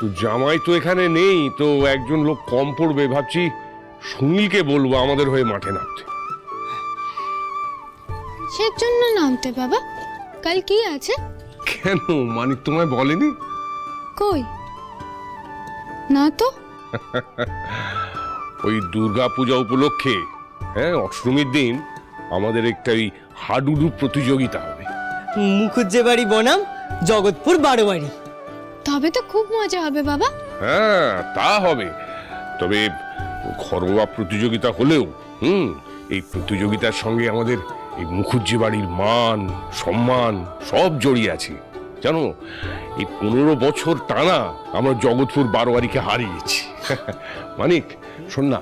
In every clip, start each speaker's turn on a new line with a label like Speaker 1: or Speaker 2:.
Speaker 1: তো জামাই তো এখানে নেই, তো একজন লোক কম পড়বে, ভাবছি সুনীলকে বলবো আমাদের হয়ে মাঠে নামতে।
Speaker 2: সেজন্য নামতে বাবা? কাল কি আছে?
Speaker 1: কেন, মানিক তোমায় বলেনি?
Speaker 2: কই না তো।
Speaker 1: ওই দুর্গা পূজা উপলক্ষে, হ্যাঁ, অষ্টমীর দিন আমাদের একটা ওই হাডুডু প্রতিযোগিতা হবে।
Speaker 3: মুখুজ্জে বাড়ি বনাম জগৎপুর বারোয়ারি।
Speaker 2: তবে তো খুব মজা হবে বাবা।
Speaker 1: হ্যাঁ তা হবে, তবে ঘরোয়া প্রতিযোগিতা হলেও এই প্রতিযোগিতার সঙ্গে আমাদের এই মুখুজ্জে বাড়ির মান সম্মান সব জড়িয়ে আছে। জানো, এই 15 বছর টানা আমরা জগৎপুর বারোয়ারিকে হারিয়েছি। মানিক শোন না,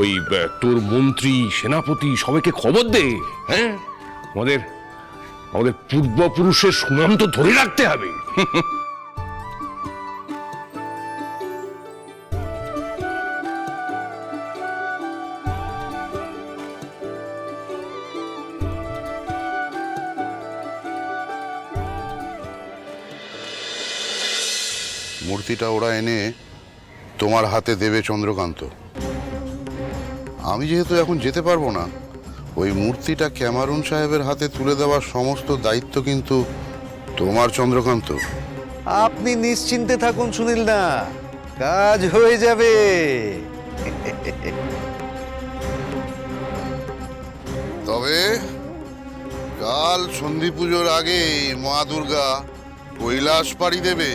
Speaker 1: ওই তোর মন্ত্রী সেনাপতি সবাইকে খবর দে। হ্যাঁ, আমাদের আমাদের পূর্বপুরুষের সুনাম তো ধরে রাখতে হবে।
Speaker 4: মূর্তিটা ওরা এনে তোমার হাতে দেবে চন্দ্রকান্ত। আমি যেহেতু এখন যেতে পারবো না, ওই মূর্তিটা ক্যামারুন সাহেবের হাতে তুলে দেওয়ার সমস্ত দায়িত্ব কিন্তু তোমার চন্দ্রকান্ত।
Speaker 5: আপনি নিশ্চিন্তে থাকুন সুনীল দা, কাজ হয়ে যাবে।
Speaker 4: তবে কাল সন্ধি পুজোর আগেই মা দুর্গা কৈলাস পাড়ি দেবে।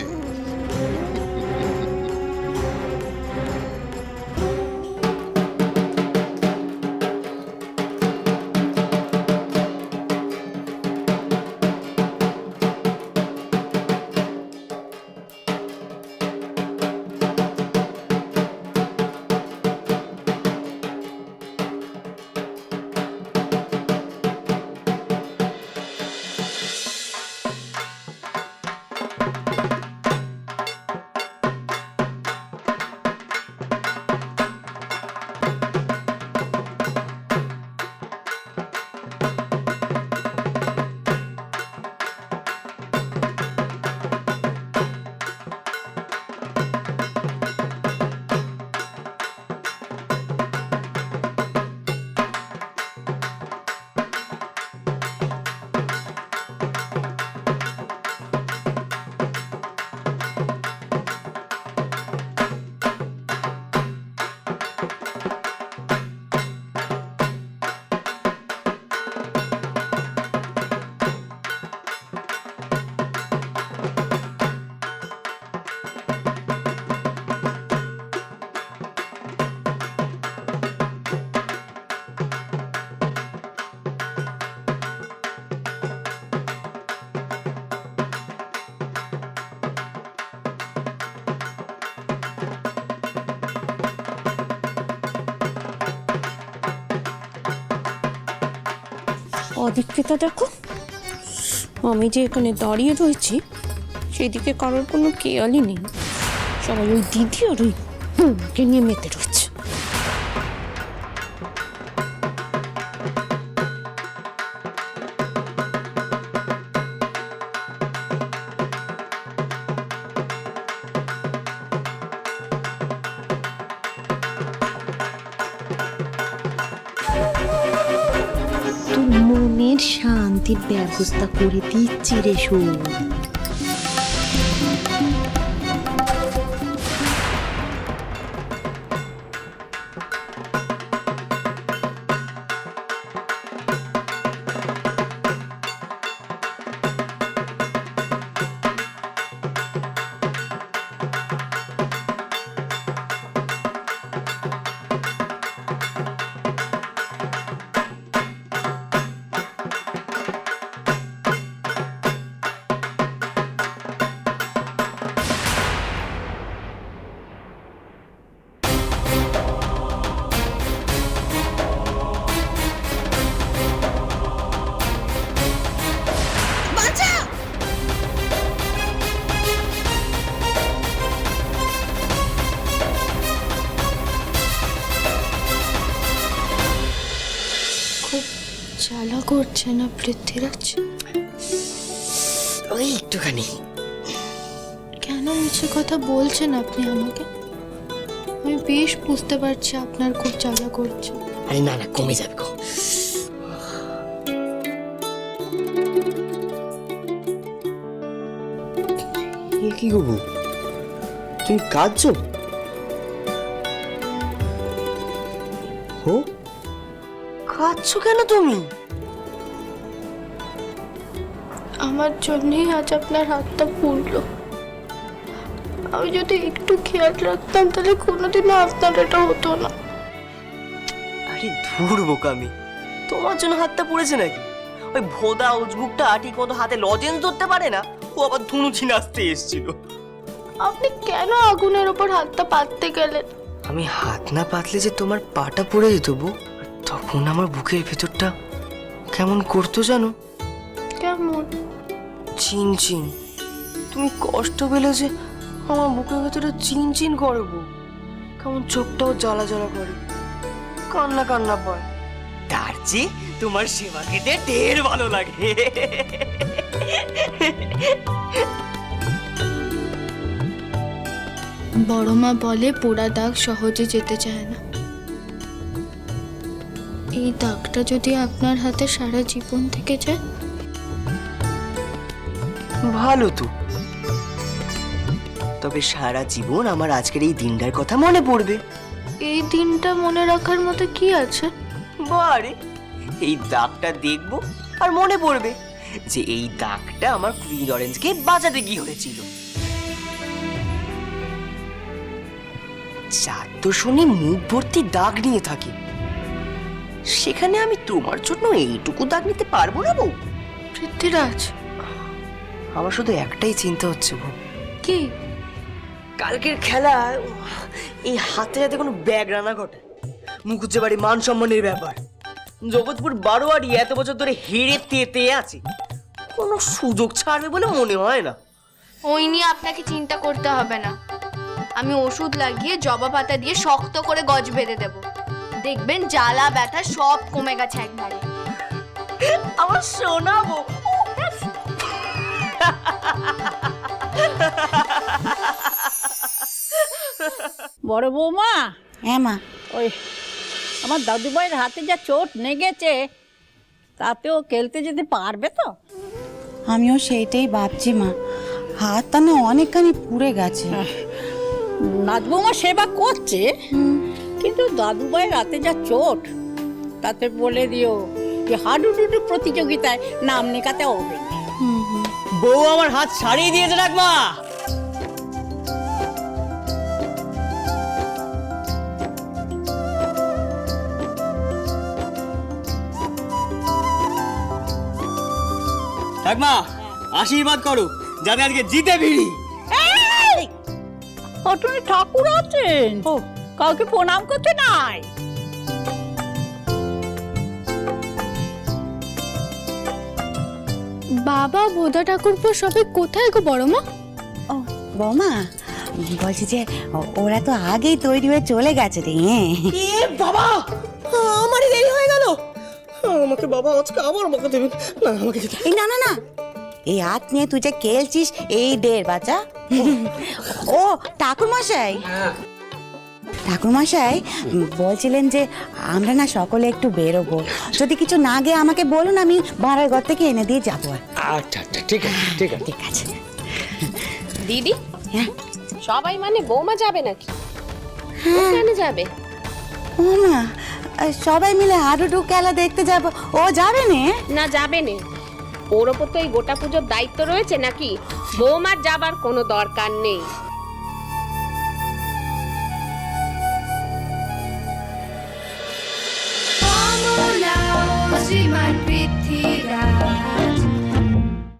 Speaker 6: অদীক্ষিতা দেখো, আমি যে এখানে দাঁড়িয়ে রয়েছি সেদিকে কারোর কোনো খেয়ালই নেই। সবাই ওই দিদি আর ওই কে নিয়ে মেতে রয়েছে।
Speaker 7: মনের শান্তির ব্যবস্থা করে দিচ্ছি রে শোন।
Speaker 2: জ্বালা করছে না পৃথ্বীরাজ?
Speaker 3: ওই একটুখানি।
Speaker 2: কেন? কেন মিছে কথা বলছেন আপনি আমাকে? আমি বেশ বুঝতে পারছি আপনার খুব জ্বালা করছে।
Speaker 3: আরে না না, কমে যাবে গো। এ কি গো বউ, তুমি কাঁদছো? ও কাঁদছো কেন তুমি?
Speaker 2: আমার জন্যই আজ আপনার হাতটা পুড়লো। আমি যদি একটু খেয়াল রাখতাম তাহলে কোনোদিনও আপনার এটা হতো না।
Speaker 3: আরে ধুর বোকামি, তোমার জন্য হাতটা পড়েছে নাকি? ওই ভোদা উজবুকটা ঠিক মতো হাতে লজেন্স ধরতে পারে না, ও আবার ধুনুচি নাচতে এসেছিল।
Speaker 2: আপনি কেন আগুনের ওপর হাতটা পাততে গেলেন?
Speaker 3: আমি হাত না পাতলে যে তোমার পাটা পড়ে যেত বউ। তখন আমার বুকের ভেতরটা কেমন করতো জানো?
Speaker 2: কেমন?
Speaker 3: চিন চিন। তুমি কষ্ট পেলে যে আমার বুকের ভেতরে চিন চিন করে বউ। কেমন চোখটাও জ্বালা জ্বালা করে, কান্না কান্না পায়। তার চেয়ে তোমার সেবা খেতে ঢের ভালো লাগে।
Speaker 2: বড় মা বলে পোড়া দাগ সহজে যেতে চায় না। এই দাগটা যদি আপনার হাতে সারা জীবন থেকে যায়?
Speaker 3: ভালো তো, তবে সারা জীবন আমার আজকের এই দিনটার কথা মনে পড়বে।
Speaker 2: এই দিনটা মনে রাখার মতো কি আছে?
Speaker 3: বারে এই দাগটা দেখবো আর মনে পড়বে যে এই দাগটা আমার কুইন অরেঞ্জকে বাঁচাতে গিয়ে হয়েছিল। চাঁদ তো শুনি মুখ ভর্তি দাগ নিয়ে থাকে, সেখানে আমি তোমার জন্য এইটুকু দাগ নিতে পারবো না বউ?
Speaker 2: পৃথ্বীরাজ,
Speaker 3: আমার শুধু একটাই চিন্তা হচ্ছে বউ।
Speaker 2: কি?
Speaker 3: কালকের খেলা এই হাতে যাতে কোনো ব্যাগ রানা ঘটে। মুখুজ্জে বাড়ি মান সম্মানের ব্যাপার, জগৎপুর বারোয়ারি এত বছর ধরে হেরে তেতে আছে, কোনো সুযোগ ছাড়বে বলে মনে হয় না।
Speaker 8: ওই নিয়ে আপনাকে চিন্তা করতে হবে না। আমি ওষুধ লাগিয়ে জবা পাতা দিয়ে শক্ত করে গজ বেঁধে দেব। দেখবেন জ্বালা ব্যথা সব কমে গেছে একবারে।
Speaker 3: আমার শোনাবো।
Speaker 9: বড় বৌমা,
Speaker 7: হ্যাঁ মা,
Speaker 9: ওই আমার দাদুভাইয়ের হাতে যা চোট লেগেছে তাতেও খেলতে যেতে পারবে তো?
Speaker 7: আমিও সেইটাই ভাবছি মা, হাতটা না অনেকখানি পুড়ে গেছে।
Speaker 9: নাচ বৌমা সেবা করছে, কিন্তু দাদুভাইয়ের হাতে যা চোট, তাতে বলে দিও যে হাডুডুডু প্রতিযোগিতায় নাম লেখাতে হবে না।
Speaker 3: বউ আমার হাত ছাড়িয়ে দিয়েছে রাখবা। ঠাকমা আশীর্বাদ করো যাতে আজকে জিতে ভিড়ি।
Speaker 9: ওখানে ঠাকুর আছেন, কাউকে প্রণাম করতে নাই।
Speaker 2: বাবা, বোধা ঠাকুরপো সবাই কোথায় গো বড় মা?
Speaker 7: ও বৌমা, বলছি যে ওরা তো আগেই তৈরি হয়ে চলে গেছে রে।
Speaker 3: এ বাবা, আমারই দেরি হয়ে গেল। আমাকে বাবা আজকে আবার বকা দেবেন। না আমাকে
Speaker 7: এই না না না, এই হাত নিয়ে তুই যে খেলছিস এই ডের বাচ্চা। ও ঠাকুরমশাই, ঠাকুরমশাই বলছিলেন যে আমরা না সকলে একটু বেরোবো, যদি কিছু না গিয়ে আমাকে বলুন, আমি ভাড়ার ঘর থেকে এনে দিয়ে যাবো।
Speaker 5: আচ্ছা আচ্ছা, ঠিক আছে ঠিক আছে।
Speaker 7: ঠিক আছে।
Speaker 6: দিদি,
Speaker 7: হ্যাঁ
Speaker 6: সবাই মানে বৌমা যাবে নাকি? কেন যাবে?
Speaker 7: ও মা, সবাই মিলে হাডুডু খেলা দেখতে যাব, ও যাবে না?
Speaker 6: না, যাবে না। ওর ওপর তো এই গোটা পুজোর দায়িত্ব রয়েছে নাকি? বৌমার যাবার কোনো দরকার নেই।
Speaker 8: শ্রীমান পৃথ্বীরাজ।